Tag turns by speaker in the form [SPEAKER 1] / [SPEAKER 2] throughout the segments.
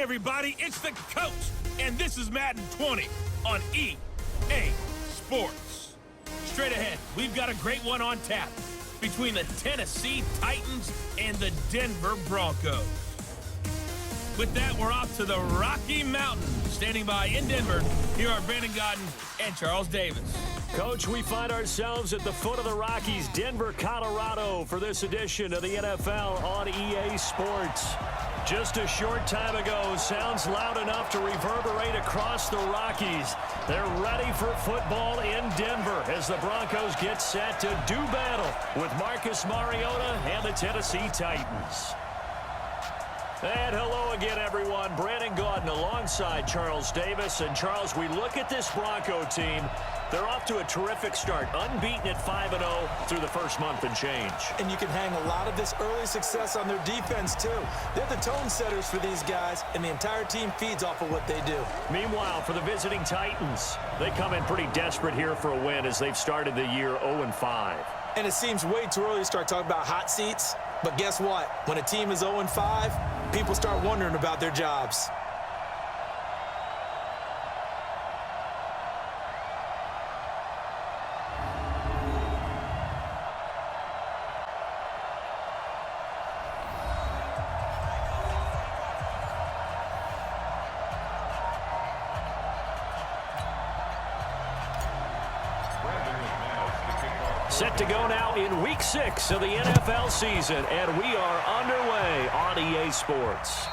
[SPEAKER 1] everybody, it's the coach, and this is Madden 20 on EA Sports. Straight ahead, we've got a great one on tap between the Tennessee Titans and the Denver Broncos. With that, we're off to the Rocky Mountains. Standing by in Denver, here are Brandon Godden and Charles Davis.
[SPEAKER 2] Coach, we find ourselves at the foot of the Rockies, Denver, Colorado, for this edition of the NFL on EA Sports. Just a short time ago, sounds loud enough to reverberate across the Rockies. They're ready for football in Denver as the Broncos get set to do battle with Marcus Mariota and the Tennessee Titans. And hello again, everyone. Brandon Gaudin alongside Charles Davis. And, Charles, we look at this Bronco team. They're off to a terrific start, unbeaten at 5-0 through the first month and change.
[SPEAKER 3] And you can hang a lot of this early success on their defense, too. They're the tone setters for these guys, and the entire team feeds off of what they do.
[SPEAKER 2] Meanwhile, for the visiting Titans, they come in pretty desperate here for a win as they've started the year 0-5.
[SPEAKER 3] And it seems way too early to start talking about hot seats. But guess what? When a team is 0-5, people start wondering about their jobs.
[SPEAKER 2] Set to go now in Week 6 of the NFL season, and we are underway on EA Sports.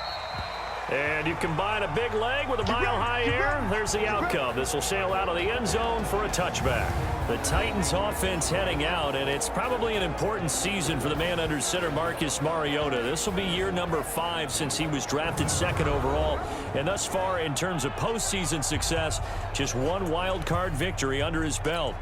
[SPEAKER 2] And you combine a big leg with a mile-high air, there's the outcome. This will sail out of the end zone for a touchback. The Titans offense heading out, and it's probably an important season for the man under center, Marcus Mariota. This will be year number 5 since he was drafted second overall. And thus far, in terms of postseason success, just one wild card victory under his belt.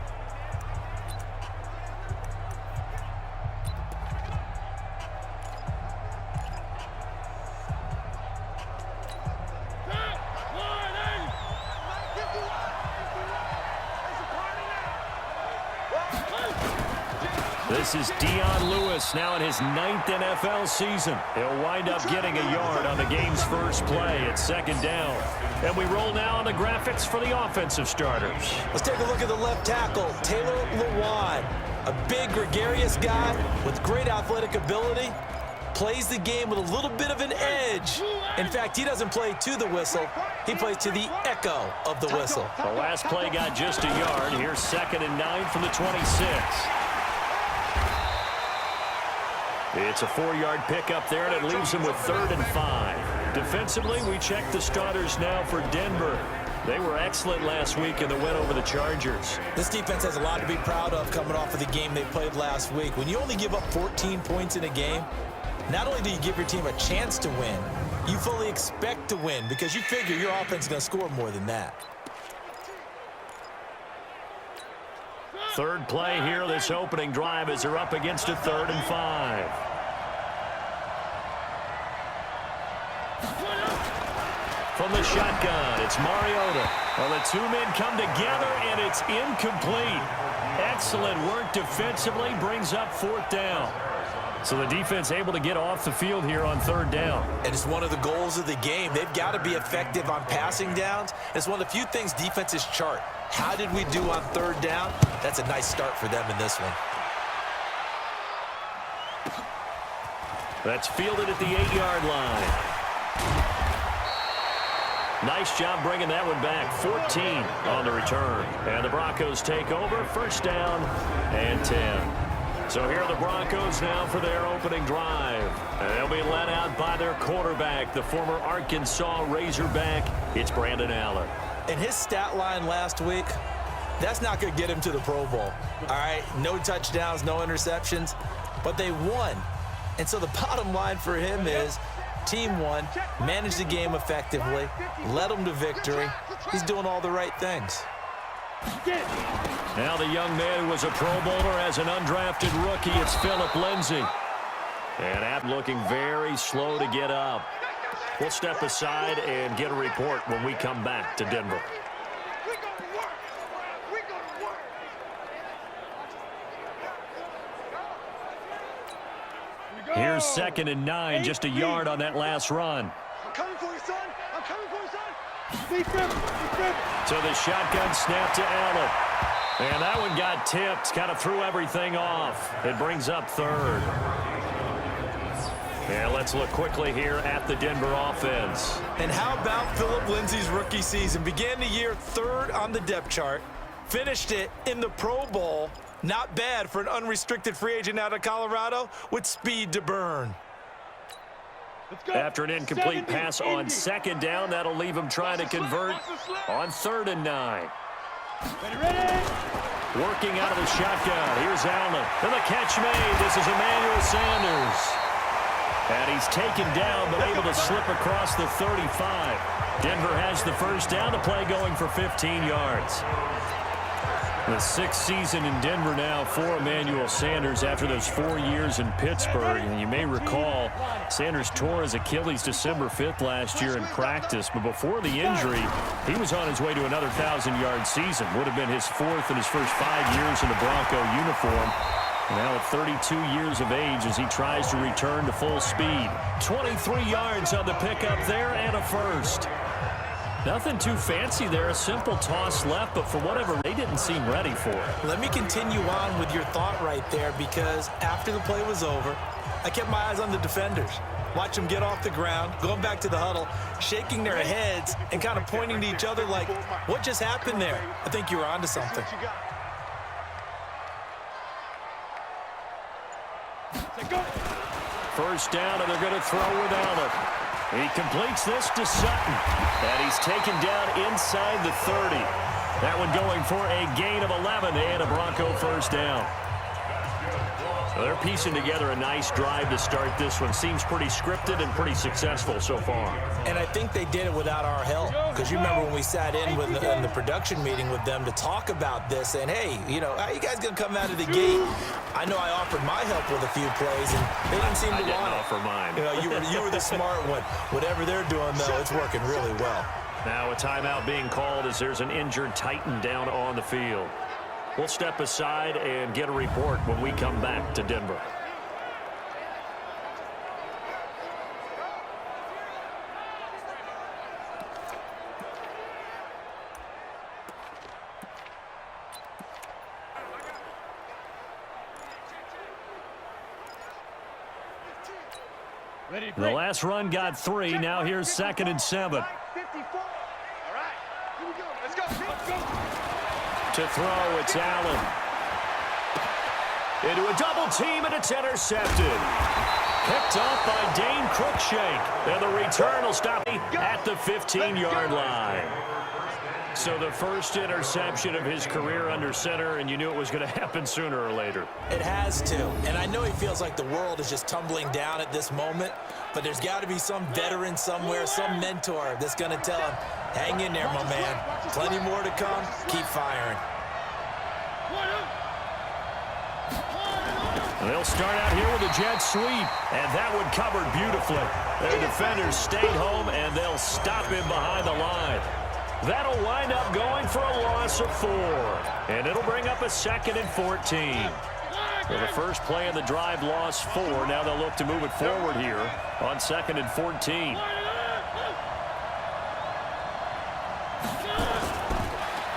[SPEAKER 2] This is Dion Lewis now in his 9th NFL season. He'll wind up getting a yard on the game's first play at second down. And we roll now on the graphics for the offensive starters.
[SPEAKER 3] Let's take a look at the left tackle, Taylor Lewan. A big, gregarious guy with great athletic ability. Plays the game with a little bit of an edge. In fact, he doesn't play to the whistle. He plays to the echo of the whistle.
[SPEAKER 2] The last play got just a yard. Here's 2nd and 9 from the 26. It's a 4-yard pickup there, and it leaves him with 3rd and 5. Defensively, we check the starters now for Denver. They were excellent last week in the win over the Chargers.
[SPEAKER 3] This defense has a lot to be proud of coming off of the game they played last week. When you only give up 14 points in a game, not only do you give your team a chance to win, you fully expect to win because you figure your offense is going to score more than that.
[SPEAKER 2] Third play here, this opening drive, as they're up against a 3rd and 5. From the shotgun, it's Mariota. Well, the two men come together, and it's incomplete. Excellent work defensively, brings up 4th down. So the defense able to get off the field here on 3rd down.
[SPEAKER 3] And it's one of the goals of the game. They've got to be effective on passing downs. It's one of the few things defenses chart. How did we do on 3rd down? That's a nice start for them in this one.
[SPEAKER 2] That's fielded at the 8-yard line. Nice job bringing that one back. 14 on the return. And the Broncos take over. 1st down and 10. So here are the Broncos now for their opening drive. And they'll be led out by their quarterback, the former Arkansas Razorback. It's Brandon Allen.
[SPEAKER 3] And his stat line last week, that's not going to get him to the Pro Bowl. All right, no touchdowns, no interceptions, but they won. And so the bottom line for him is team won, managed the game effectively, led them to victory. He's doing all the right things.
[SPEAKER 2] Now the young man who was a Pro Bowler as an undrafted rookie, it's Phillip Lindsay. And App looking very slow to get up. We'll step aside and get a report when we come back to Denver. Here's 2nd and 9, just a yard on that last run.
[SPEAKER 4] Coming for you,
[SPEAKER 2] So the shotgun snap to Allen. And that one got tipped, kind of threw everything off. It brings up third. And let's look quickly here at the Denver offense.
[SPEAKER 3] And how about Phillip Lindsay's rookie season? Began the year third on the depth chart, finished it in the Pro Bowl. Not bad for an unrestricted free agent out of Colorado with speed to burn.
[SPEAKER 2] After an incomplete pass on second down, that'll leave him trying to convert on 3rd and 9. Working out of the shotgun. Here's Allen. And the catch made. This is Emmanuel Sanders. And he's taken down, but able to slip across the 35. Denver has the first down to play, going for 15 yards. The 6th season in Denver now for Emmanuel Sanders after those 4 years in Pittsburgh. And you may recall Sanders tore his Achilles December 5th last year in practice. But before the injury, he was on his way to another 1,000-yard season. Would have been his 4th in his first 5 years in the Bronco uniform. Now at 32 years of age as he tries to return to full speed. 23 yards on the pickup there and a first. Nothing too fancy there. A simple toss left, but for whatever, they didn't seem ready for it.
[SPEAKER 3] Let me continue on with your thought right there, because after the play was over, I kept my eyes on the defenders. Watch them get off the ground, going back to the huddle, shaking their heads and kind of pointing to each other like, what just happened there? I think you were onto something.
[SPEAKER 2] First down, and they're going to throw with Allen. He completes this to Sutton, and he's taken down inside the 30. That one going for a gain of 11 and a Bronco first down. So they're piecing together a nice drive to start this one. Seems pretty scripted and pretty successful so far.
[SPEAKER 3] And I think they did it without our help, because you remember when we sat in the production meeting with them to talk about this, and hey, you know, how you guys gonna come out of the gate? I know I offered my help with a few plays, and they didn't seem to want it.
[SPEAKER 2] I didn't offer mine.
[SPEAKER 3] You know, you were the smart one. Whatever they're doing, though, it's working really well.
[SPEAKER 2] Now a timeout being called as there's an injured Titan down on the field. We'll step aside and get a report when we come back to Denver. The last run got 3. Now here's 2nd and 7. To throw, it's Allen. Into a double team, and it's intercepted. Picked off by Dane Cruikshank. And the return will stop at the 15-yard line. So the first interception of his career under center, and you knew it was going to happen sooner or later.
[SPEAKER 3] It has to. And I know he feels like the world is just tumbling down at this moment, but there's got to be some veteran somewhere, some mentor that's going to tell him, hang in there, my man. Plenty more to come. Keep firing.
[SPEAKER 2] They'll start out here with a jet sweep, and that one covered beautifully. Their defenders stayed home, and they'll stop him behind the line. That'll wind up going for a loss of 4, and it'll bring up a 2nd and 14. So the first play of the drive lost 4. Now they'll look to move it forward here on 2nd and 14.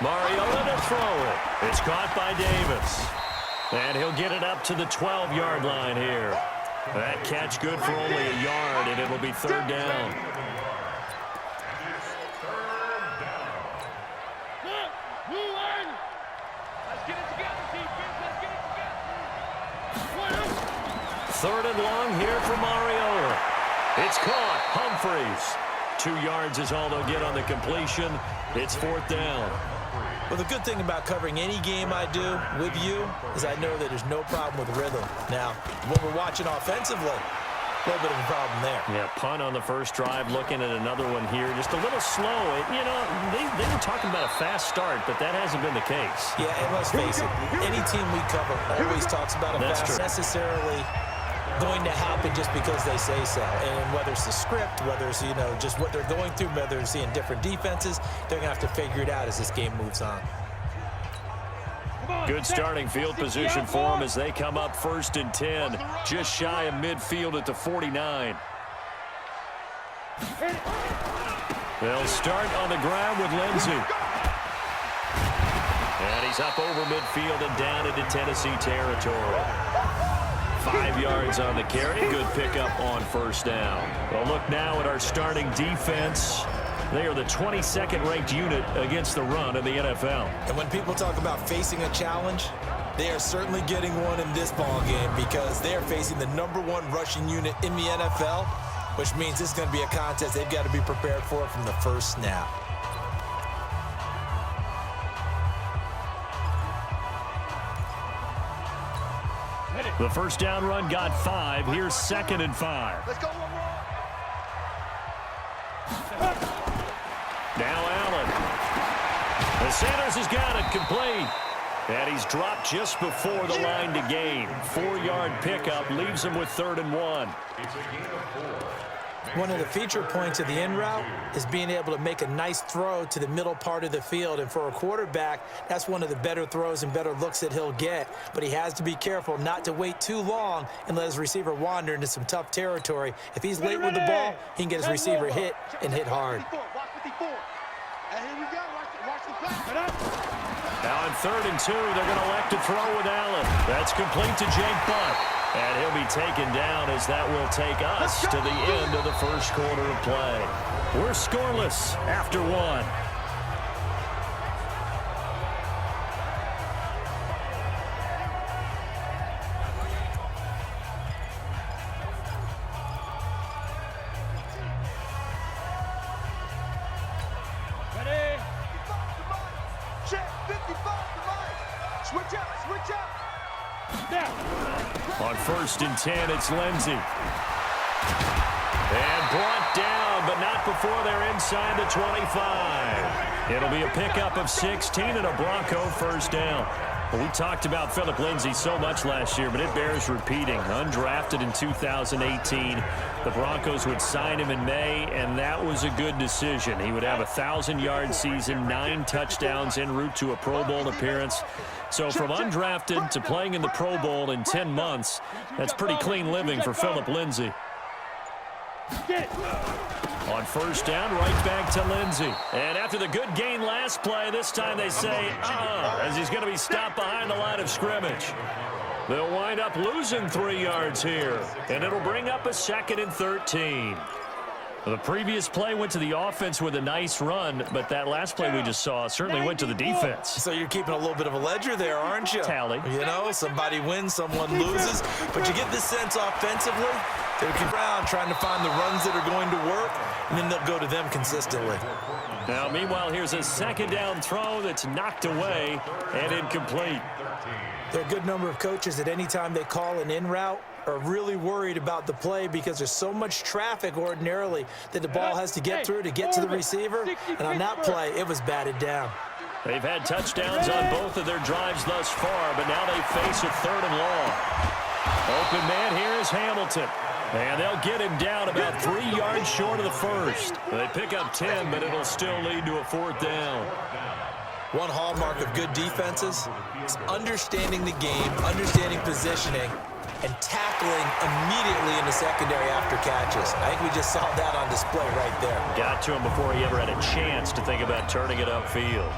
[SPEAKER 2] Mariota to throw it. It's caught by Davis. And he'll get it up to the 12-yard line here. That catch good for only a yard, and it'll be 3rd down. Third and long here for Mariota. It's caught. Humphreys. 2 yards is all they'll get on the completion. It's 4th down.
[SPEAKER 3] Well, the good thing about covering any game I do with you is I know that there's no problem with rhythm. Now, when we're watching offensively, a little bit of a problem there.
[SPEAKER 2] Yeah, punt on the first drive, looking at another one here. Just a little slow. You know, they were talking about a fast start, but that hasn't been the case.
[SPEAKER 3] Yeah, and let's face it, any team we cover always talks about a fast necessarily going to happen just because they say so. And whether it's the script, whether it's, you know, just what they're going through, whether they're seeing different defenses, they're going to have to figure it out as this game moves on.
[SPEAKER 2] Good starting field position for them as they come up 1st and 10, just shy of midfield at the 49. They'll start on the ground with Lindsey. And he's up over midfield and down into Tennessee territory. 5 yards on the carry. Good pickup on first down. Well, look now at our starting defense. They are the 22nd ranked unit against the run in the NFL.
[SPEAKER 3] And when people talk about facing a challenge, they are certainly getting one in this ball game because they are facing the #1 rushing unit in the NFL, which means this is going to be a contest they've got to be prepared for from the first snap.
[SPEAKER 2] The first down run got 5. Here's 2nd and 5.
[SPEAKER 4] Let's go one more.
[SPEAKER 2] Now Allen. And Sanders has got it complete. And he's dropped just before the line to gain. 4-yard pickup leaves him with 3rd and 1.
[SPEAKER 3] One of the feature points of the in route is being able to make a nice throw to the middle part of the field. And for a quarterback, that's one of the better throws and better looks that he'll get. But he has to be careful not to wait too long and let his receiver wander into some tough territory. If he's late with the ball, he can get his receiver hit and hit hard.
[SPEAKER 2] Now on 3rd and 2, they're going to elect to throw with Allen. That's complete to Jake Butt. And he'll be taken down as that will take us to the end of the first quarter of play. We're scoreless after 1.
[SPEAKER 4] Ready? Check 55 to Mike. Switch up, switch up. Now.
[SPEAKER 2] On 1st and 10, it's Lindsey. And brought down, but not before they're inside the 25. It'll be a pickup of 16 and a Bronco first down. Well, we talked about Phillip Lindsay so much last year, but it bears repeating. Undrafted in 2018. The Broncos would sign him in May, and that was a good decision. He would have a 1,000-yard season, 9 touchdowns en route to a Pro Bowl appearance. So from undrafted to playing in the Pro Bowl in 10 months, that's pretty clean living for Phillip Lindsay. On first down, right back to Lindsey. And after the good gain last play, this time they say, as he's going to be stopped behind the line of scrimmage. They'll wind up losing 3 yards here, and it'll bring up a 2nd and 13. The previous play went to the offense with a nice run, but that last play we just saw certainly went to the defense.
[SPEAKER 3] So you're keeping a little bit of a ledger there, aren't you?
[SPEAKER 2] Tally.
[SPEAKER 3] You know, somebody wins, someone loses. But you get this sense offensively, they're around trying to find the runs that are going to work, and then they'll go to them consistently.
[SPEAKER 2] Now, meanwhile, here's a 2nd down throw that's knocked away and incomplete.
[SPEAKER 3] There are a good number of coaches that any time they call an in route are really worried about the play because there's so much traffic ordinarily that the ball has to get through to get to the receiver. And on that play, it was batted down.
[SPEAKER 2] They've had touchdowns on both of their drives thus far, but now they face a 3rd and long. Open man here is Hamilton. And they'll get him down about 3 yards short of the first. They pick up 10, but it'll still lead to a 4th down.
[SPEAKER 3] One hallmark of good defenses is understanding the game, understanding positioning, and tackling immediately in the secondary after catches. I think we just saw that on display right there.
[SPEAKER 2] Got to him before he ever had a chance to think about turning it upfield.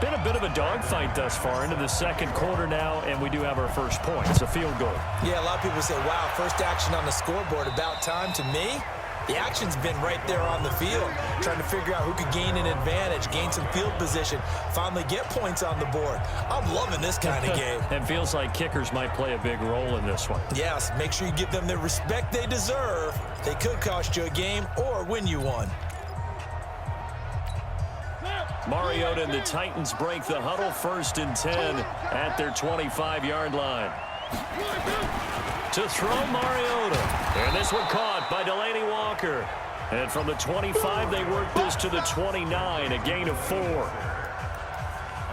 [SPEAKER 2] Been a bit of a dogfight thus far into the 2nd quarter now, and we do have our first point. It's a field goal.
[SPEAKER 3] Yeah, a lot of people say, wow, first action on the scoreboard, about time. To me, the action's been right there on the field, trying to figure out who could gain an advantage, gain some field position, finally get points on the board. I'm loving this kind of game.
[SPEAKER 2] It feels like kickers might play a big role in this one.
[SPEAKER 3] Yes, make sure you give them the respect they deserve. They could cost you a game or win you one.
[SPEAKER 2] Mariota and the Titans break the huddle, 1st and 10 at their 25-yard line. To throw Mariota. And this one caught by Delaney Walker. And from the 25, they work this to the 29, a gain of 4.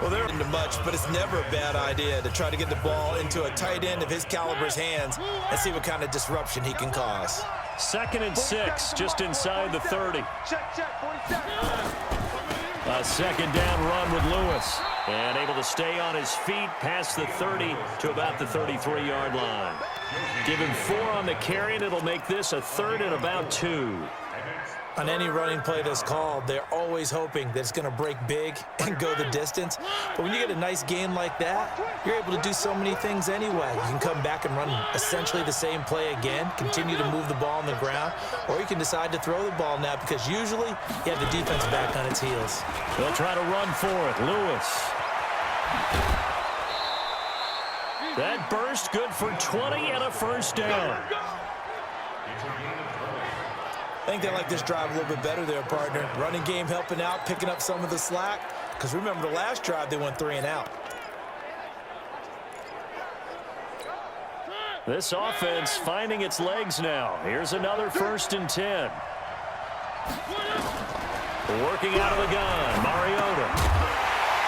[SPEAKER 3] Well, they're into much, but it's never a bad idea to try to get the ball into a tight end of his caliber's hands and see what kind of disruption he can cause.
[SPEAKER 2] 2nd and 6, just inside the 30.
[SPEAKER 4] Check, 47.
[SPEAKER 2] A 2nd down run with Lewis. And able to stay on his feet past the 30 to about the 33-yard line. Give him 4 on the carry, and it'll make this a 3rd and about 2.
[SPEAKER 3] On any running play that's called, they're always hoping that it's going to break big and go the distance. But when you get a nice gain like that, you're able to do so many things anyway. You can come back and run essentially the same play again, continue to move the ball on the ground, or you can decide to throw the ball now because usually you have the defense back on its heels.
[SPEAKER 2] They'll try to run for it. Lewis. That burst good for 20 and a first down.
[SPEAKER 3] I think they like this drive a little bit better there, partner. Running game helping out, picking up some of the slack. Because remember, the last drive, they went 3 and out.
[SPEAKER 2] This offense finding its legs now. Here's another 1st and 10. Working out of the gun, Mariota.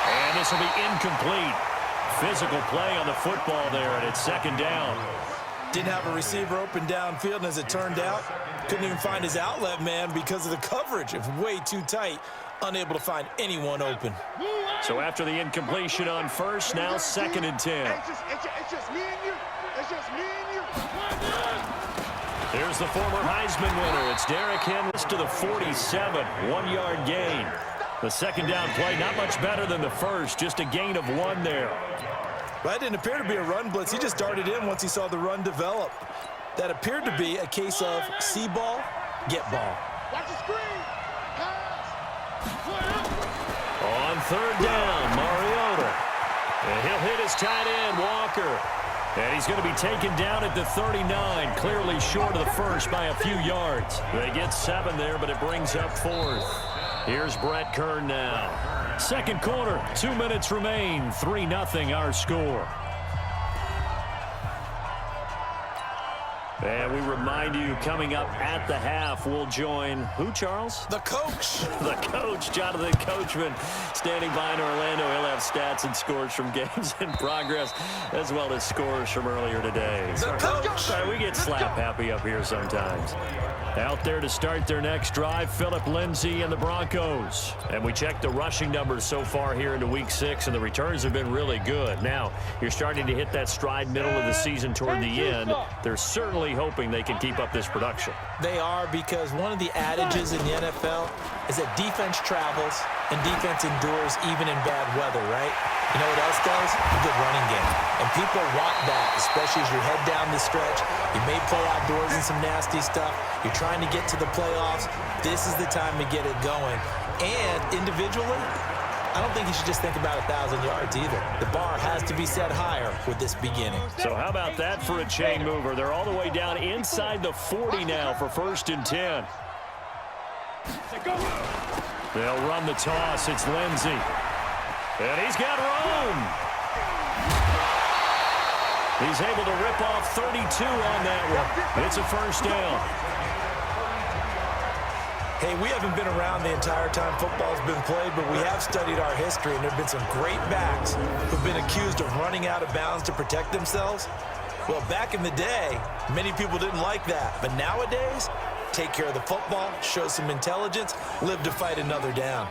[SPEAKER 2] And this will be incomplete. Physical play on the football there, and it's 2nd down.
[SPEAKER 3] Didn't have a receiver open downfield, and as it turned out, couldn't even find his outlet man because of the coverage. It was way too tight, unable to find anyone open.
[SPEAKER 2] So after the incompletion on 1st, now 2nd and 10.
[SPEAKER 4] It's just me and you. It's just me and you.
[SPEAKER 2] Here's the former Heisman winner. It's Derrick Henry to the 47, 1-yard gain. The 2nd down play, not much better than the first, just a gain of 1 there.
[SPEAKER 3] Well, that didn't appear to be a run blitz. He just darted in once he saw the run develop. That appeared to be a case of see ball, get ball.
[SPEAKER 4] Watch the screen. Pass.
[SPEAKER 2] On 3rd down, Mariota. And he'll hit his tight end, Walker. And he's going to be taken down at the 39, clearly short of the first by a few yards. They get 7 there, but it brings up 4th. Here's Brett Kern now. 2nd quarter, 2 minutes remain, 3-0 our score. And we remind you, coming up at the half, we'll join who, Charles?
[SPEAKER 3] The coach.
[SPEAKER 2] The coach, Jonathan Coachman, standing by in Orlando. He'll have stats and scores from games in progress, as well as scores from earlier today.
[SPEAKER 3] The coach.
[SPEAKER 2] Sorry, we get slap happy up here sometimes. Out there to start their next drive, Phillip Lindsay and the Broncos. And we checked the rushing numbers so far here into Week 6, and the returns have been really good. Now, you're starting to hit that stride middle of the season toward the end. They're certainly hoping they can keep up this production.
[SPEAKER 3] They are, because one of the adages in the NFL is that defense travels and defense endures even in bad weather, right? You know what else does? A good running game. And people want that, especially as you head down the stretch. You may play outdoors in some nasty stuff. You're trying to get to the playoffs. This is the time to get it going. And individually, I don't think you should just think about 1,000 yards either. The bar has to be set higher with this beginning.
[SPEAKER 2] So how about that for a chain mover? They're all the way down inside the 40 now for 1st and 10. They'll run the toss. It's Lindsay. And he's got room. He's able to rip off 32 on that one. It's a 1st down.
[SPEAKER 3] Hey, we haven't been around the entire time football's been played, but we have studied our history, and there have been some great backs who've been accused of running out of bounds to protect themselves. Well, back in the day, many people didn't like that. But nowadays, take care of the football, show some intelligence, live to fight another down.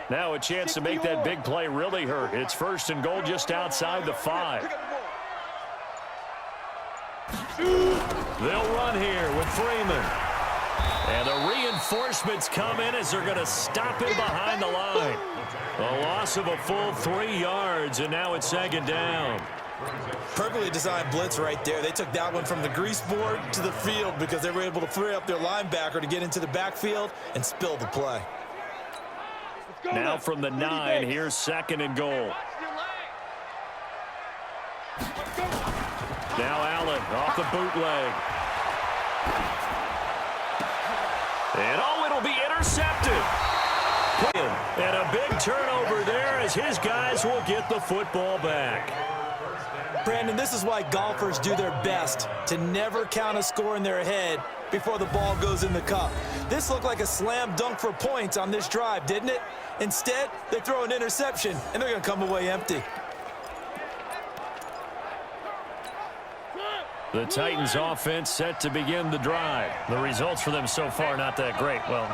[SPEAKER 2] Now a chance to make that big play really hurt. It's 1st and goal just outside the 5. They'll run here with Freeman. And the reinforcements come in as they're going to stop him behind the line. A loss of a full 3 yards, and now it's 2nd down.
[SPEAKER 3] Perfectly designed blitz right there. They took that one from the grease board to the field because they were able to free up their linebacker to get into the backfield and spill the play.
[SPEAKER 2] Now from the 9, here's 2nd and goal. Now Allen off the bootleg. And oh, it'll be intercepted. And a big turnover there as his guys will get the football back.
[SPEAKER 3] Brandon, this is why golfers do their best to never count a score in their head before the ball goes in the cup. This looked like a slam dunk for points on this drive, didn't it? Instead, they throw an interception, and they're going to come away empty.
[SPEAKER 2] The Titans offense set to begin the drive. The results for them so far not that great. Well,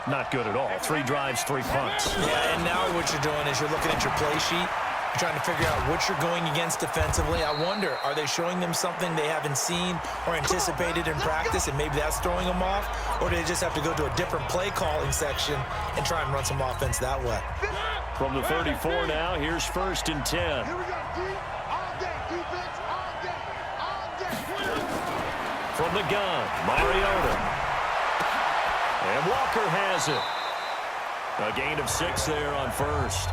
[SPEAKER 2] not good at all. 3 drives, 3 punts.
[SPEAKER 3] Yeah, and now what you're doing is you're looking at your play sheet. You're trying to figure out what you're going against defensively. I wonder, are they showing them something they haven't seen or anticipated in practice, and maybe that's throwing them off? Or do they just have to go to a different play calling section and try and run some offense that way?
[SPEAKER 2] From the 34 now, here's 1st and 10.
[SPEAKER 4] Here we go, D. All day, defense, all day, all day.
[SPEAKER 2] From the gun, Mariota. And Walker has it. A gain of 6 there on 1st.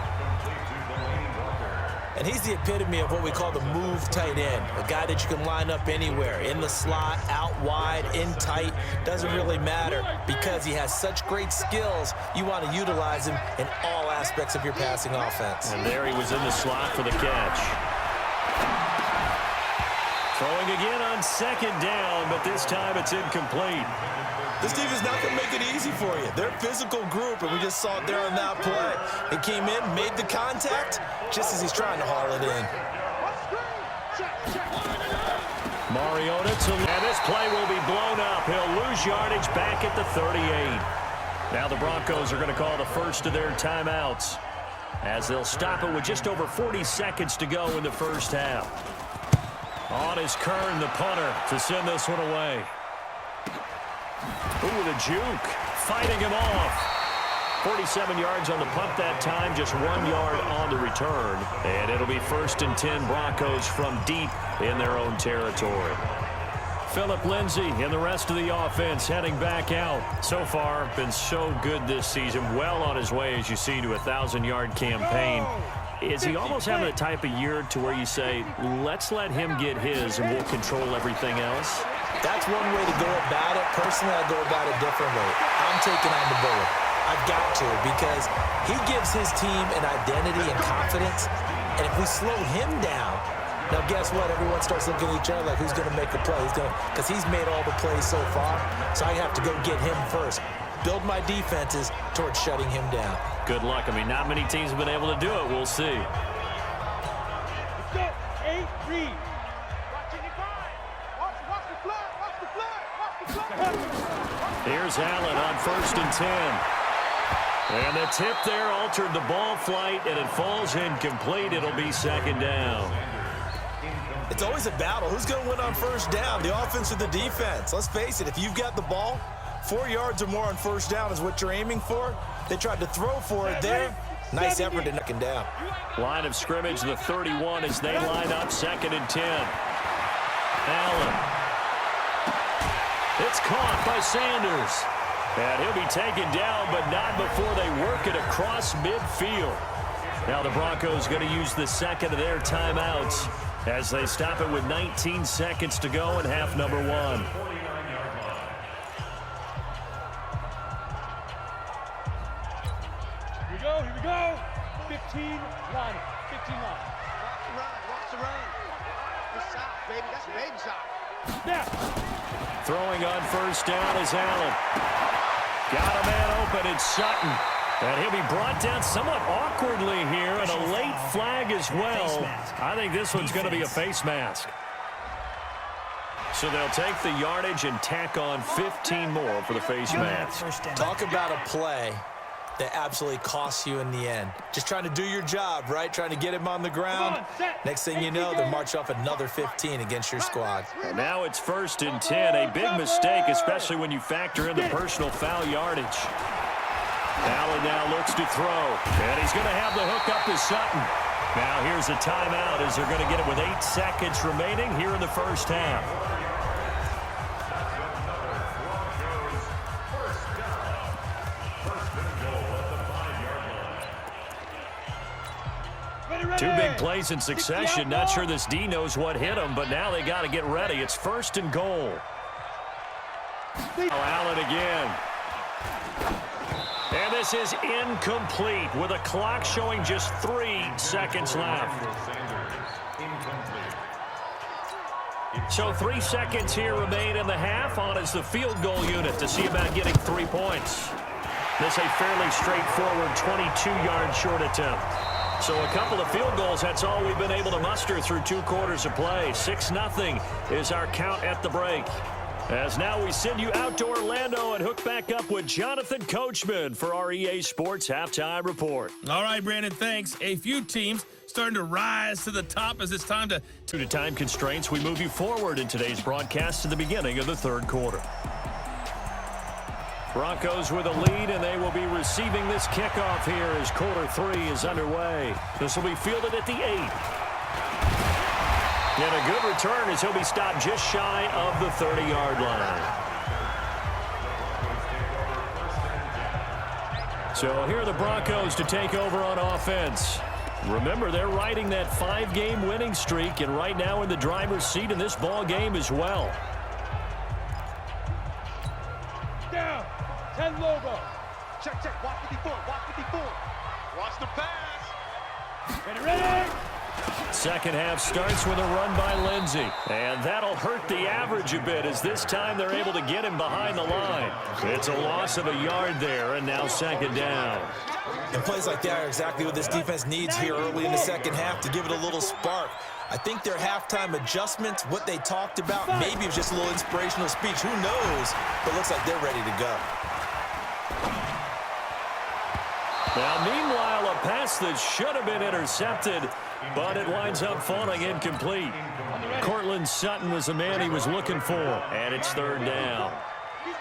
[SPEAKER 3] And he's the epitome of what we call the move tight end, a guy that you can line up anywhere, in the slot, out wide, in tight, doesn't really matter because he has such great skills. You want to utilize him in all aspects of your passing offense.
[SPEAKER 2] And there he was in the slot for the catch. Throwing again on 2nd down, but this time it's incomplete.
[SPEAKER 3] This team is not going to make it easy for you. They're a physical group, and we just saw it there on that play. He came in, made the contact, just as he's trying to haul it in.
[SPEAKER 2] Mariota and this play will be blown up. He'll lose yardage back at the 38. Now the Broncos are going to call the first of their timeouts as they'll stop it with just over 40 seconds to go in the first half. On is Kern, the punter, to send this one away. Ooh, the juke, fighting him off. 47 yards on the punt that time, just 1 yard on the return. And it'll be 1st and 10 Broncos from deep in their own territory. Phillip Lindsay and the rest of the offense heading back out. So far, been so good this season. Well on his way, as you see, to a 1,000-yard campaign. Is he almost having the type of year to where you say, let's let him get his and we'll control everything else?
[SPEAKER 3] That's one way to go about it. Personally, I go about it differently. I'm taking on the bullet. I've got to, because he gives his team an identity and confidence. And if we slow him down, now guess what? Everyone starts looking at each other like, who's going to make a play? Because he's made all the plays so far. So I have to go get him first. Build my defenses towards shutting him down.
[SPEAKER 2] Good luck. I mean, not many teams have been able to do it. We'll see.
[SPEAKER 4] Let's go. 8, read. Watch the flag. Watch the flag. Watch the flag.
[SPEAKER 2] Here's Allen on 1st and 10. And the tip there altered the ball flight, and it falls incomplete. It'll be 2nd down.
[SPEAKER 3] It's always a battle. Who's going to win on 1st down, the offense or the defense? Let's face it, if you've got the ball, 4 yards or more on 1st down is what you're aiming for. They tried to throw for it there. Nice effort to knock him down.
[SPEAKER 2] Line of scrimmage, the 31, as they line up 2nd and 10. Allen. It's caught by Sanders. And he'll be taken down, but not before they work it across midfield. Now the Broncos going to use the 2nd of their timeouts as they stop it with 19 seconds to go in half number 1.
[SPEAKER 4] Here we go. 15 line. 15 line. Watch the run. Good shot, baby. That's a baby shot. Snap.
[SPEAKER 2] Throwing on 1st down is Allen. Got a man open, it's Sutton. And he'll be brought down somewhat awkwardly here, and a late flag as well. I think this one's going to be a face mask. So they'll take the yardage and tack on 15 more for the face mask.
[SPEAKER 3] Talk about a play that absolutely costs you in the end. Just trying to do your job, right? Trying to get him on the ground. Next thing you know, they'll march off another 15 against your squad.
[SPEAKER 2] And now it's 1st and 10. A big mistake, especially when you factor in the personal foul yardage. Allen now looks to throw. And he's going to have the hook up to Sutton. Now here's a timeout as they're going to get it with 8 seconds remaining here in the first half. Two big plays in succession. Not sure this D knows what hit him, but now they got to get ready. It's 1st and goal. Allen again. And this is incomplete with a clock showing just 3 seconds left. So 3 seconds here remain in the half. On is the field goal unit to see about getting 3 points. This is a fairly straightforward 22-yard short attempt. So a couple of field goals, that's all we've been able to muster through 2 quarters of play. 6-0 is our count at the break. As now we send you out to Orlando and hook back up with Jonathan Coachman for our EA Sports Halftime Report.
[SPEAKER 1] All right, Brandon, thanks. A few teams starting to rise to the top as it's time to...
[SPEAKER 2] Due to time constraints, we move you forward in today's broadcast to the beginning of the third quarter. Broncos with a lead, and they will be receiving this kickoff here as quarter 3 is underway. This will be fielded at the 8. And a good return as he'll be stopped just shy of the 30-yard line. So here are the Broncos to take over on offense. Remember, they're riding that 5-game winning streak, and right now in the driver's seat in this ball game as well.
[SPEAKER 4] Down. 10 logo. Check, check. Watch 54. Watch 54. Watch the pass. Ready.
[SPEAKER 2] Second half starts with a run by Lindsey. And that'll hurt the average a bit as this time they're able to get him behind the line. It's a loss of a yard there, and now second down.
[SPEAKER 3] And plays like that are exactly what this defense needs here early in the second half to give it a little spark. I think their halftime adjustments, what they talked about, maybe it was just a little inspirational speech. Who knows? But it looks like they're ready to go.
[SPEAKER 2] Now, meanwhile, a pass that should have been intercepted, but it winds up falling incomplete. Cortland Sutton was the man he was looking for, and it's third down.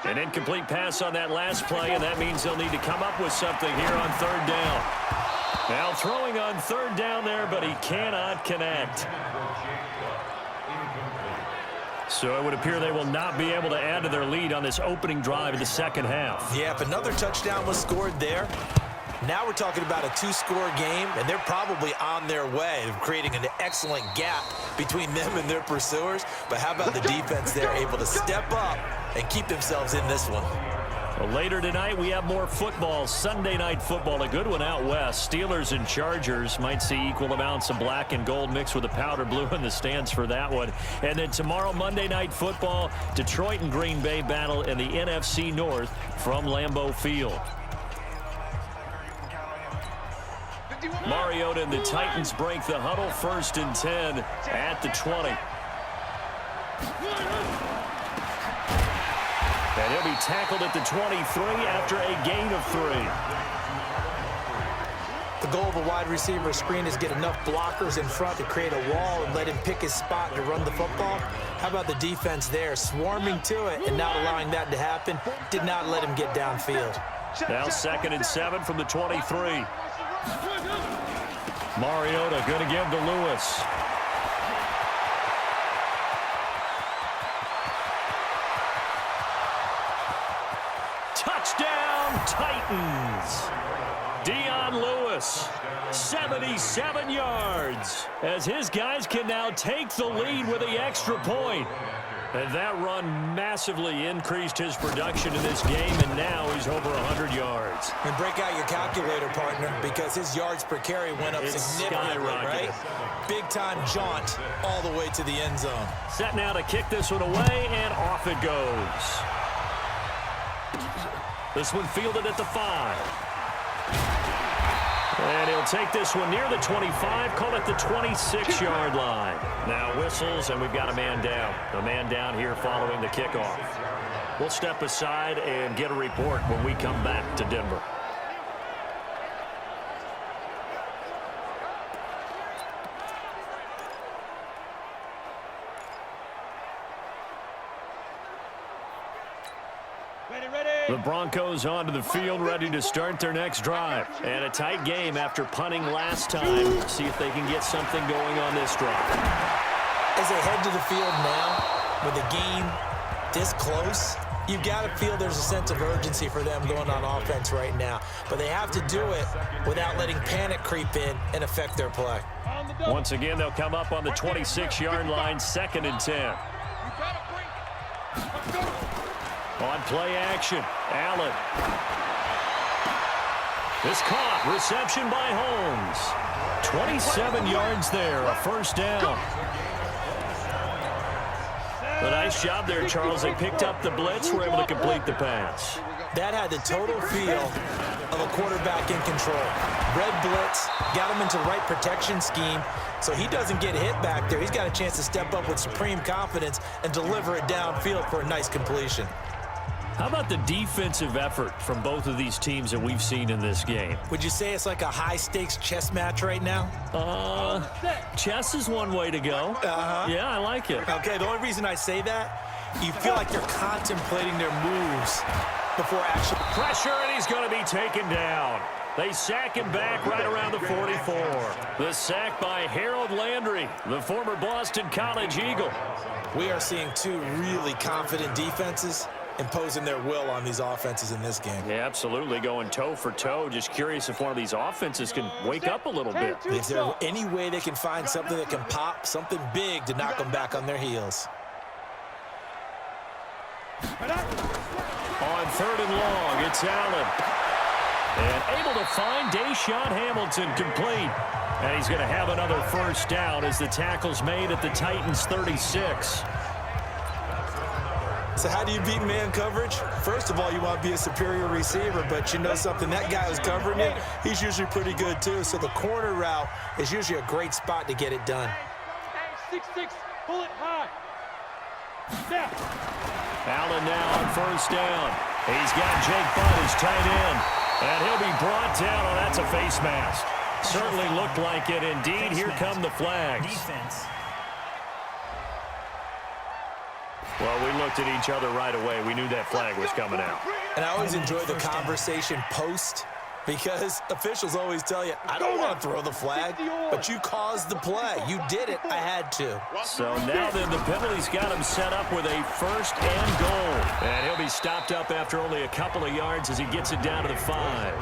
[SPEAKER 2] An incomplete pass on that last play, and that means they'll need to come up with something here on third down. Now throwing on third down there, but he cannot connect. So it would appear they will not be able to add to their lead on this opening drive of the second half.
[SPEAKER 3] Yeah, if another touchdown was scored there, now we're talking about a 2-score game, and they're probably on their way of creating an excellent gap between them and their pursuers. But how about the defense there, able to step up and keep themselves in this one?
[SPEAKER 2] Well, later tonight, we have more football, Sunday night football, a good one out west. Steelers and Chargers might see equal amounts of black and gold mixed with the powder blue in the stands for that one. And then tomorrow, Monday night football, Detroit and Green Bay battle in the NFC North from Lambeau Field. Mariota and the Titans break the huddle, 1st and 10 at the 20. And he'll be tackled at the 23 after a gain of 3.
[SPEAKER 3] The goal of a wide receiver screen is get enough blockers in front to create a wall and let him pick his spot to run the football. How about the defense there, swarming to it and not allowing that to happen? Did not let him get downfield.
[SPEAKER 2] Now 2nd and 7 from the 23. Mariota going to give to Lewis. Touchdown, Titans. Dion Lewis, 77 yards, as his guys can now take the lead with the extra point. And that run massively increased his production in this game, and now he's over 100 yards.
[SPEAKER 3] And break out your calculator, partner, because his yards per carry went up significantly, right? Big-time jaunt all the way to the end zone.
[SPEAKER 2] Set now to kick this one away, and off it goes. This one fielded at the 5. And he'll take this one near the 25, call it the 26-yard line. Now whistles, and we've got a man down. A man down here following the kickoff. We'll step aside and get a report when we come back to Denver. The Broncos onto the field, ready to start their next drive. And a tight game after punting last time. See if they can get something going on this drive.
[SPEAKER 3] As they head to the field now, with the game this close, you've got to feel there's a sense of urgency for them going on offense right now. But they have to do it without letting panic creep in and affect their play.
[SPEAKER 2] Once again, they'll come up on the 26-yard line, 2nd and 10. On play action, Allen. It's caught. Reception by Holmes. 27 yards there, a first down. A nice job there, Charles. They picked up the blitz, were able to complete the pass.
[SPEAKER 3] That had the total feel of a quarterback in control. Red blitz, got him into the right protection scheme, so he doesn't get hit back there. He's got a chance to step up with supreme confidence and deliver it downfield for a nice completion.
[SPEAKER 2] How about the defensive effort from both of these teams that we've seen in this game?
[SPEAKER 3] Would you say it's like a high-stakes chess match right now?
[SPEAKER 2] Chess is one way to go. Yeah, I like it.
[SPEAKER 3] Okay, the only reason I say that, you feel like you're contemplating their moves before action.
[SPEAKER 2] Pressure, and he's going to be taken down. They sack him back right around the 44. The sack by Harold Landry, the former Boston College Eagle.
[SPEAKER 3] We are seeing two really confident defenses imposing their will on these offenses in this game.
[SPEAKER 2] Yeah, absolutely, going toe for toe. Just curious if one of these offenses can wake up a little bit.
[SPEAKER 3] Is there any way they can find something that can pop, something big to knock them back on their heels?
[SPEAKER 2] On 3rd and long, it's Allen. And able to find Deshaun Hamilton complete. And he's going to have another first down as the tackle's made at the Titans' 36.
[SPEAKER 3] So how do you beat man coverage? First of all, you want to be a superior receiver, but you know something, that guy who's covering you, he's usually pretty good too. So the corner route is usually a great spot to get it done.
[SPEAKER 4] 6-6, pull it high. Snap.
[SPEAKER 2] Allen now on first down. He's got Jake Butt as tight end. And he'll be brought down. Oh, that's a face mask. Certainly looked like it. Indeed, here come the flags.
[SPEAKER 5] Defense.
[SPEAKER 2] Well, we looked at each other right away. We knew that flag was coming out.
[SPEAKER 3] And I always enjoy the conversation post, because officials always tell you, I don't want to throw the flag, but you caused the play. You did it. I had to.
[SPEAKER 2] So now then, the penalty's got him set up with a 1st and goal. And he'll be stopped up after only a couple of yards as he gets it down to the 5.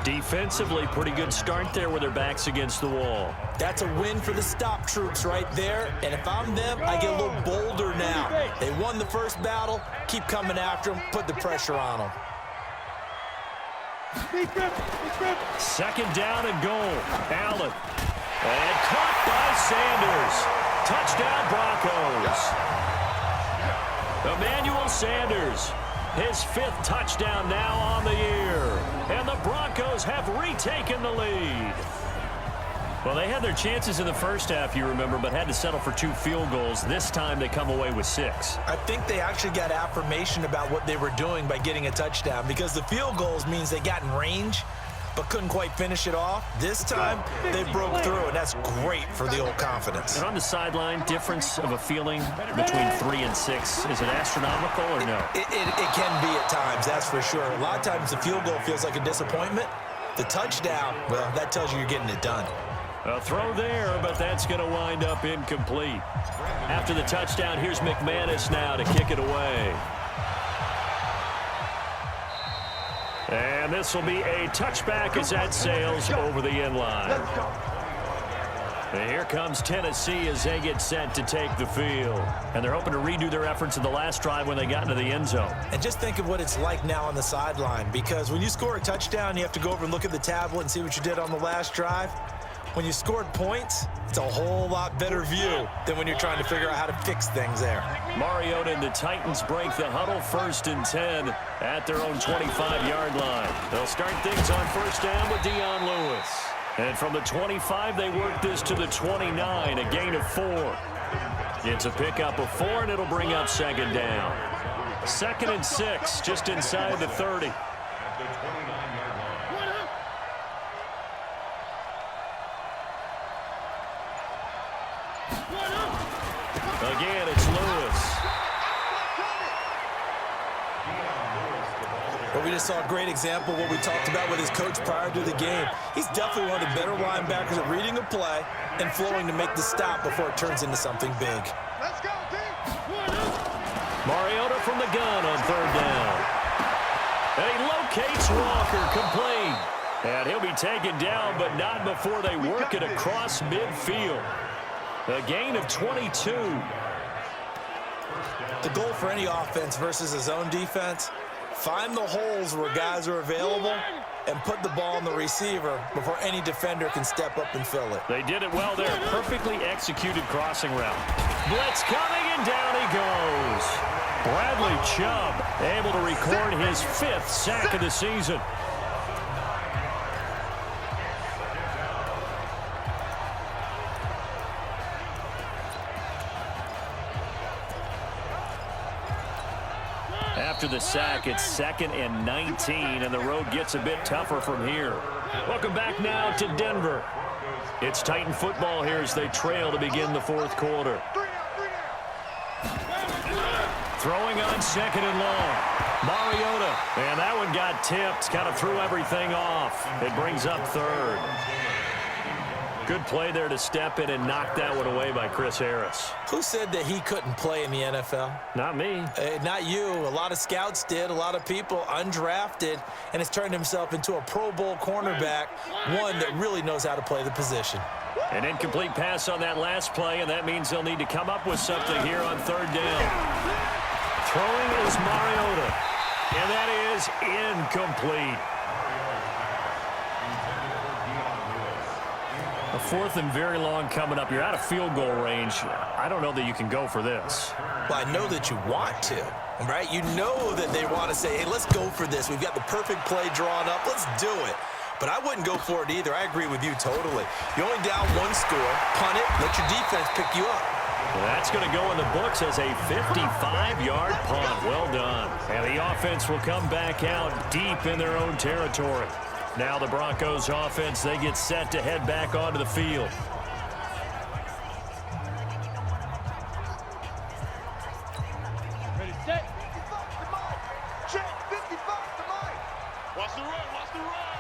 [SPEAKER 2] Defensively, pretty good start there with their backs against the wall.
[SPEAKER 3] That's a win for the stop troops right there. And if I'm them, I get a little bolder now. They won the first battle. Keep coming after them. Put the pressure on them.
[SPEAKER 2] 2nd down and goal. Allen. And caught by Sanders. Touchdown, Broncos. Emmanuel Sanders. His 5th touchdown now on the year. And the Broncos have retaken the lead. Well, they had their chances in the first half, you remember, but had to settle for 2 field goals. This time they come away with 6.
[SPEAKER 3] I think they actually got affirmation about what they were doing by getting a touchdown, because the field goals means they got in range but couldn't quite finish it off. This time they broke through, and that's great for the old confidence.
[SPEAKER 2] And on the sideline, difference of a feeling between 3 and 6, is it astronomical or no?
[SPEAKER 3] It can be at times, that's for sure. A lot of times the field goal feels like a disappointment. The touchdown, well, that tells you you're getting it done.
[SPEAKER 2] A throw there, but that's going to wind up incomplete. After the touchdown, here's McManus now to kick it away. And this will be a touchback as that sails over the end line. And here comes Tennessee as they get set to take the field. And they're hoping to redo their efforts in the last drive when they got into the end zone.
[SPEAKER 3] And just think of what it's like now on the sideline, because when you score a touchdown, you have to go over and look at the tablet and see what you did on the last drive. When you scored points, it's a whole lot better view than when you're trying to figure out how to fix things there.
[SPEAKER 2] Mariota and the Titans break the huddle, 1st and 10 at their own 25-yard line. They'll start things on 1st down with Dion Lewis. And from the 25, they work this to the 29, a gain of 4. It's a pickup of 4, and it'll bring up 2nd down. 2nd and 6, just inside the 30. Again, it's Lewis.
[SPEAKER 3] Well, we just saw a great example of what we talked about with his coach prior to the game. He's definitely one of the better linebackers at reading a play and flowing to make the stop before it turns into something big.
[SPEAKER 4] Let's go, team.
[SPEAKER 2] Mariota from the gun on 3rd down. And he locates Walker, complete. And he'll be taken down, but not before they work it across midfield. A gain of 22.
[SPEAKER 3] The goal for any offense versus a zone defense, find the holes where guys are available and put the ball on the receiver before any defender can step up and fill it.
[SPEAKER 2] They did it well there. Perfectly executed crossing route. Blitz coming, and down he goes. Bradley Chubb able to record his 5th sack of the season. After the sack, it's 2nd and 19, and the road gets a bit tougher from here. Welcome back now to Denver. It's Titan football here as they trail to begin the 4th quarter. Throwing on 2nd and long. Mariota, and that one got tipped, kind of threw everything off. It brings up 3rd. Good play there to step in and knock that one away by Chris Harris.
[SPEAKER 3] Who said that he couldn't play in the NFL?
[SPEAKER 2] Not me.
[SPEAKER 3] Not you. A lot of scouts did, a lot of people undrafted, and has turned himself into a Pro Bowl cornerback, one that really knows how to play the position.
[SPEAKER 2] An incomplete pass on that last play, and that means they'll need to come up with something here on 3rd down. Throwing is Mariota, and that is incomplete. A 4th and very long coming up. You're out of field goal range. I don't know that you can go for this.
[SPEAKER 3] Well, I know that you want to, right? You know that they want to say, hey, let's go for this. We've got the perfect play drawn up. Let's do it. But I wouldn't go for it either. I agree with you totally. You're only down 1 score. Punt it. Let your defense pick you up.
[SPEAKER 2] Well, that's going to go in the books as a 55-yard punt. Well done. And the offense will come back out deep in their own territory. Now the Broncos offense, they get set to head back onto the field.
[SPEAKER 4] Ready, set. 55 to Mike. Check. 55 to Mike. Watch the run. Watch the run.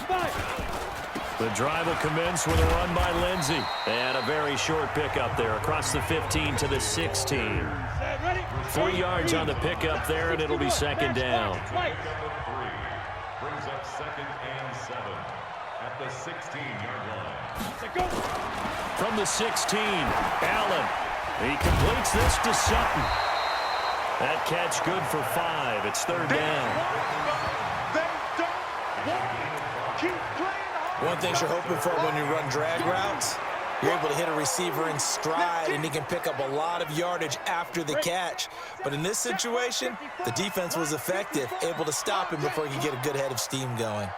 [SPEAKER 4] 5.
[SPEAKER 2] The drive will commence with a run by Lindsey. And a very short pickup there across the 15 to the 16. 3 yards on the pickup there, and it'll be 2nd down.
[SPEAKER 5] Brings up 2nd and 7 at the 16-yard line.
[SPEAKER 2] From the 16, Allen. He completes this to Sutton. That catch good for 5. It's 3rd down.
[SPEAKER 3] One thing you're hoping for when you run drag routes, you're able to hit a receiver in stride, and he can pick up a lot of yardage after the catch. But in this situation, the defense was effective, able to stop him before he could get a good head of steam going.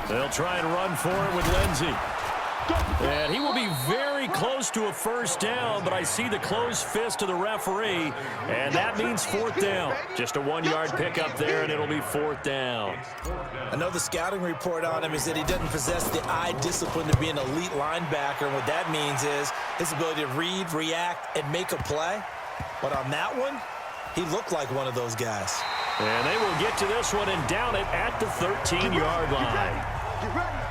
[SPEAKER 2] They'll try and run for it with Lindsey. And he will be very close to a 1st down, but I see the closed fist of the referee, and that means 4th down. Just a 1-yard pickup there, and it'll be 4th down.
[SPEAKER 3] I know the scouting report on him is that he doesn't possess the eye discipline to be an elite linebacker, and what that means is his ability to read, react, and make a play. But on that one, he looked like one of those guys.
[SPEAKER 2] And they will get to this one and down it at the 13-yard line.
[SPEAKER 4] Get ready.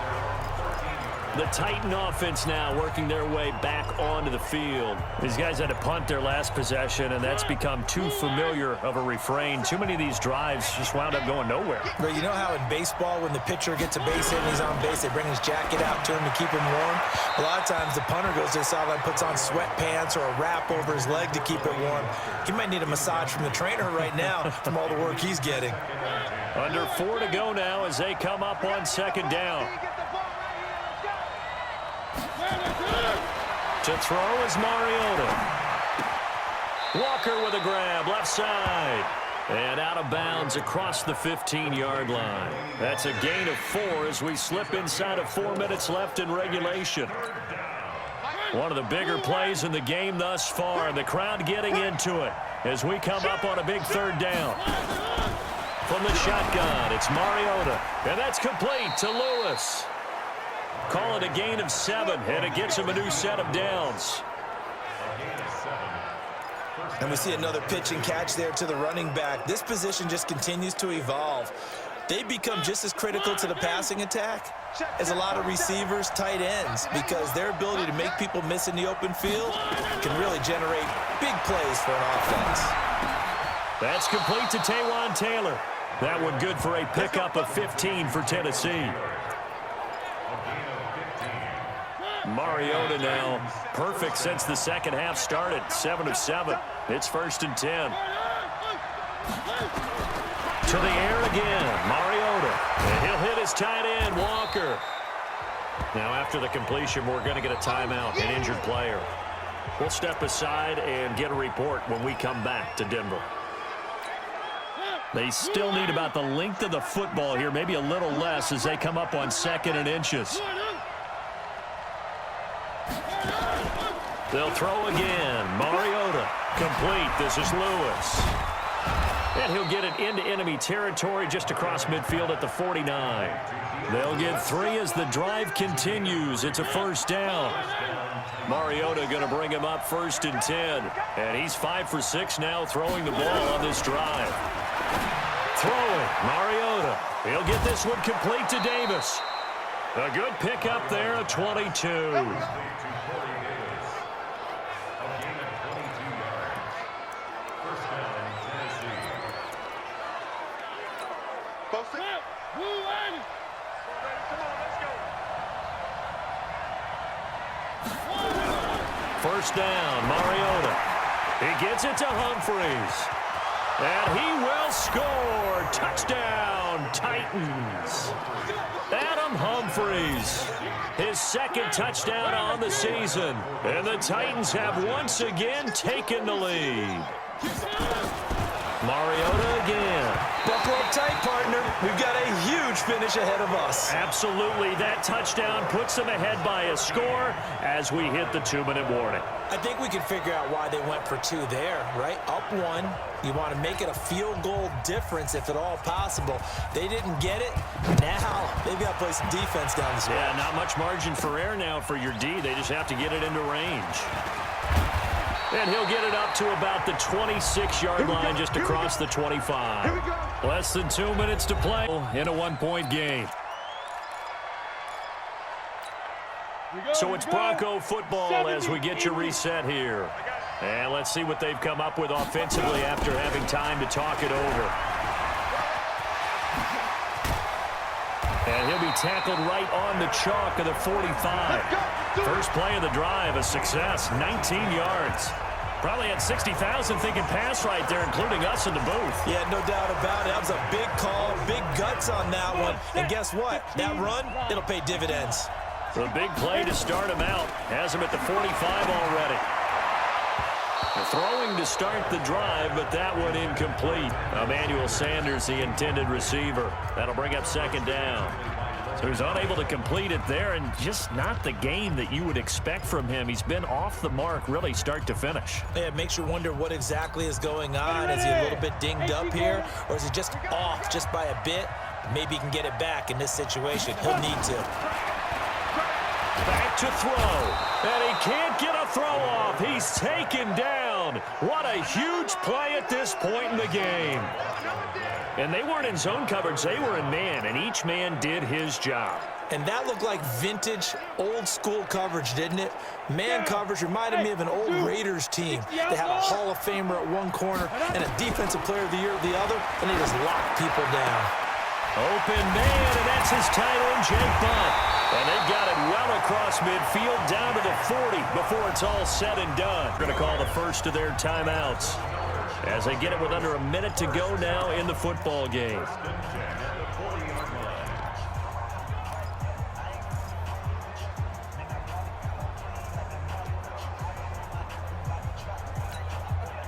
[SPEAKER 2] The Titan offense now working their way back onto the field. These guys had to punt their last possession, and that's become too familiar of a refrain. Too many of these drives just wound up going nowhere.
[SPEAKER 3] But you know how in baseball, when the pitcher gets a base hit and he's on base, they bring his jacket out to him to keep him warm? A lot of times the punter goes to the sideline, puts on sweatpants or a wrap over his leg to keep it warm. He might need a massage from the trainer right now from all the work he's getting.
[SPEAKER 2] Under 4 to go now as they come up on 2nd down. To throw is Mariota. Walker with a grab, left side. And out of bounds across the 15-yard line. That's a gain of 4 as we slip inside of 4 minutes left in regulation. One of the bigger plays in the game thus far. The crowd getting into it as we come up on a big 3rd down. From the shotgun, it's Mariota. And that's complete to Lewis. Call it a gain of 7, and it gets him a new set of downs.
[SPEAKER 3] And we see another pitch and catch there to the running back. This position just continues to evolve. They become just as critical to the passing attack as a lot of receivers, tight ends, because their ability to make people miss in the open field can really generate big plays for an offense.
[SPEAKER 2] That's complete to Taywan Taylor. That one good for a pickup of 15 for Tennessee. Mariota now perfect since the second half started. 7 of 7. It's 1st and 10. To the air again, Mariota. And he'll hit his tight end, Walker. Now after the completion, we're going to get a timeout, an injured player. We'll step aside and get a report when we come back to Denver. They still need about the length of the football here, maybe a little less as they come up on 2nd and inches. They'll throw again. Mariota complete. This is Lewis. And he'll get it into enemy territory just across midfield at the 49. They'll get 3 as the drive continues. It's a 1st down. Mariota going to bring him up 1st and 10. And he's 5 for 6 now throwing the ball on this drive. Throwing, Mariota. He'll get this one complete to Davis. A good pickup there, a 22. First down, Mariota. He gets it to Humphries. And he will score. Touchdown, Titans. Adam Humphries, his 2nd touchdown on the season. And the Titans have once again taken the lead. Mariota again.
[SPEAKER 3] Buckle up tight, partner. We've got a huge finish ahead of us.
[SPEAKER 2] Absolutely. That touchdown puts them ahead by a score as we hit the 2-minute warning.
[SPEAKER 3] I think we can figure out why they went for 2 there, right? Up 1. You want to make it a field goal difference if at all possible. They didn't get it. Now they've got to play some defense down the stretch.
[SPEAKER 2] Yeah, not much margin for error now for your D. They just have to get it into range. And he'll get it up to about the 26-yard line just across the 25. Less than 2 minutes to play in a 1-point game. So it's Bronco football as we get you reset here. And let's see what they've come up with offensively after having time to talk it over. And he'll be tackled right on the chalk of the 45. First play of the drive, a success, 19 yards. Probably had 60,000 thinking pass right there, including us in the booth.
[SPEAKER 3] Yeah, no doubt about it. That was a big call, big guts on that one. And guess what? That run, it'll pay dividends.
[SPEAKER 2] The big play to start him out. Has him at the 45 already. Throwing to start the drive, but that one incomplete. Emmanuel Sanders, the intended receiver. That'll bring up 2nd down. So he's unable to complete it there, and just not the game that you would expect from him. He's been off the mark really start to finish.
[SPEAKER 3] Yeah, it makes you wonder what exactly is going on. Is he a little bit dinged up here, or is he just off just by a bit? Maybe he can get it back in this situation. He'll need to.
[SPEAKER 2] Back to throw, and he can't get a throw off. He's taken down. What a huge play at this point in the game. And they weren't in zone coverage. They were in man, and each man did his job.
[SPEAKER 3] And that looked like vintage, old-school coverage, didn't it? Man coverage reminded me of an old Raiders team. They had a Hall of Famer at one corner and a Defensive Player of the Year at the other, and they just locked people down.
[SPEAKER 2] Open man, and that's his tight end, Jake Bunt. And they've got it well across midfield down to the 40 before it's all said and done. We're going to call the first of their timeouts as they get it with under a minute to go now in the football game.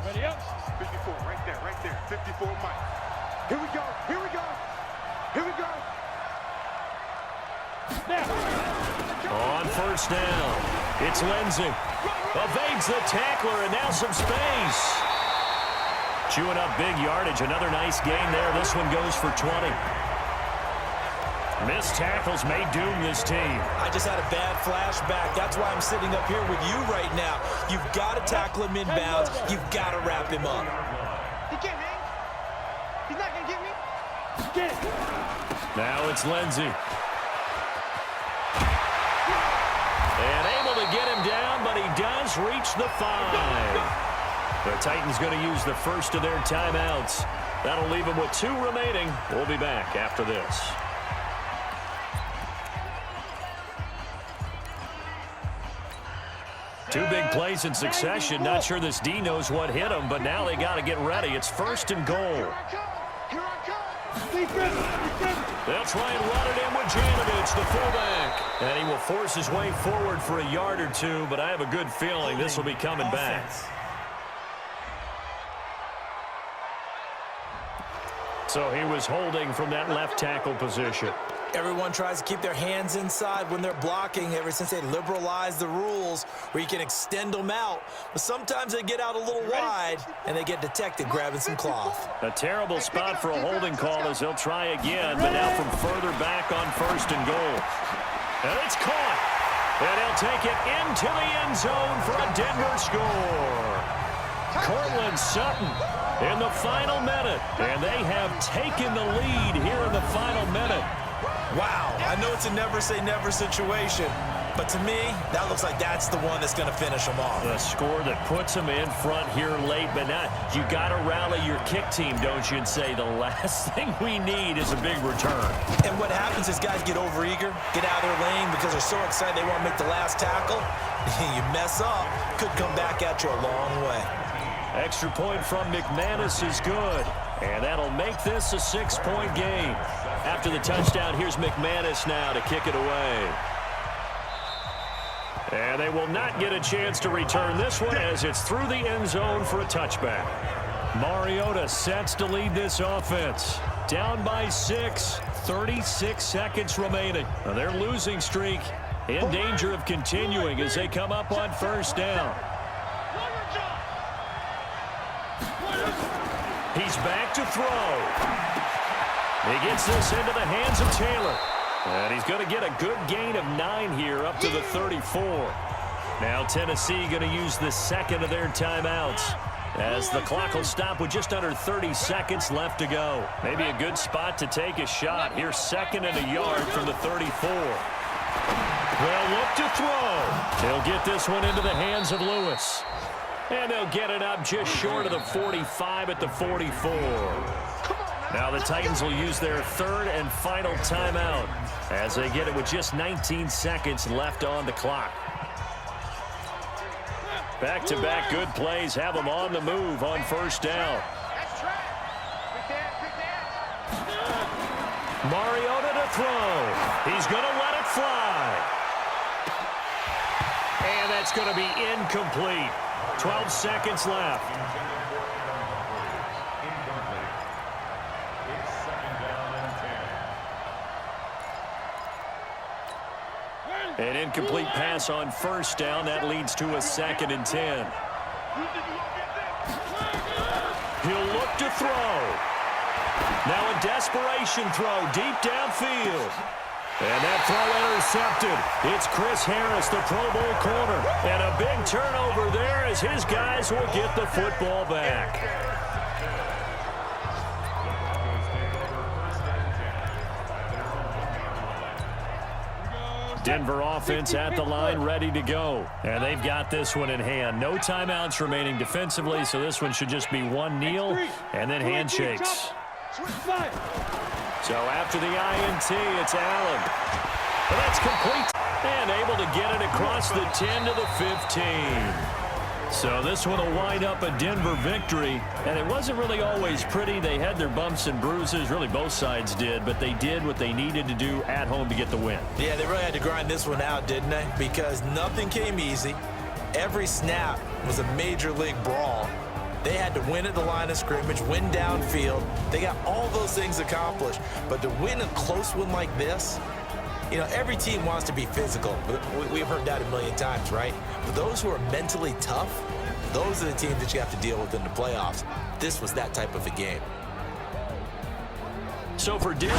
[SPEAKER 4] Ready up? 54, right there. 54, Mike. Here we go. Here we go.
[SPEAKER 2] On first down, it's Lindsey. Evades the tackler, and now some space. Chewing up big yardage. Another nice gain there. This one goes for 20. Missed tackles may doom this team.
[SPEAKER 3] I just had a bad flashback. That's why I'm sitting up here with you right now. You've got to tackle him inbounds. You've got to wrap him up.
[SPEAKER 4] He can't hang. He's not going to get me.
[SPEAKER 2] Now it's Lindsey. And able to get him down, but he does reach the 5. The Titans going to use the first of their timeouts. That'll leave them with 2 remaining. We'll be back after this. Two big plays in succession. Not sure this D knows what hit him, but now they got to get ready. It's 1st and goal.
[SPEAKER 4] Here I come. Defense.
[SPEAKER 2] They'll try and run it in with Janovich, the fullback. And he will force his way forward for a yard or two, but I have a good feeling this will be coming back. So he was holding from that left tackle position.
[SPEAKER 3] Everyone tries to keep their hands inside when they're blocking ever since they liberalized the rules where you can extend them out. But sometimes they get out a little wide and they get detected grabbing some cloth.
[SPEAKER 2] A terrible spot for a holding call as they'll try again, but now from further back on 1st and goal. And it's caught. And he'll take it into the end zone for a Denver score. Cortland Sutton in the final minute. And they have taken the lead here in the final minute.
[SPEAKER 3] Wow, I know it's a never-say-never situation, but to me, that looks like that's the one that's going to finish them off.
[SPEAKER 2] The score that puts them in front here late, but now you got to rally your kick team, don't you, and say the last thing we need is a big return.
[SPEAKER 3] And what happens is guys get overeager, get out of their lane because they're so excited they want to make the last tackle. You mess up, could come back at you a long way.
[SPEAKER 2] Extra point from McManus is good, and that'll make this a 6-point game. After the touchdown, here's McManus now to kick it away. And they will not get a chance to return this one as it's through the end zone for a touchback. Mariota sets to lead this offense. Down by 6, 36 seconds remaining. Now their losing streak in danger of continuing as they come up on 1st down. He's back to throw. He gets this into the hands of Taylor. And he's going to get a good gain of 9 here up to the 34. Now Tennessee going to use the second of their timeouts as the clock will stop with just under 30 seconds left to go. Maybe a good spot to take a shot. Here's 2nd and a yard from the 34. They'll look to throw. He'll get this one into the hands of Lewis. And they'll get it up just short of the 45 at the 44. Now the Titans will use their 3rd and final timeout as they get it with just 19 seconds left on the clock. Back-to-back good plays have them on the move on 1st down. Mariota to throw. He's going to let it fly. And that's going to be incomplete. 12 seconds left. An incomplete pass on 1st down. That leads to a 2nd and 10. He'll look to throw. Now a desperation throw deep downfield. And that throw intercepted. It's Chris Harris, the Pro Bowl corner. And a big turnover there as his guys will get the football back. Denver offense at the line, ready to go. And they've got this one in hand. No timeouts remaining defensively, so this one should just be one kneel and then handshakes. So after the INT, it's Allen. And that's complete. And able to get it across the 10 to the 15. So this one will wind up a Denver victory. And it wasn't really always pretty. They had their bumps and bruises. Really, both sides did. But they did what they needed to do at home to get the win.
[SPEAKER 3] Yeah, they really had to grind this one out, didn't they? Because nothing came easy. Every snap was a major league brawl. They had to win at the line of scrimmage, win downfield. They got all those things accomplished. But to win a close one like this, you know, every team wants to be physical. We've heard that a million times, right? But those who are mentally tough, those are the teams that you have to deal with in the playoffs. This was that type of a game.
[SPEAKER 2] So for Denver,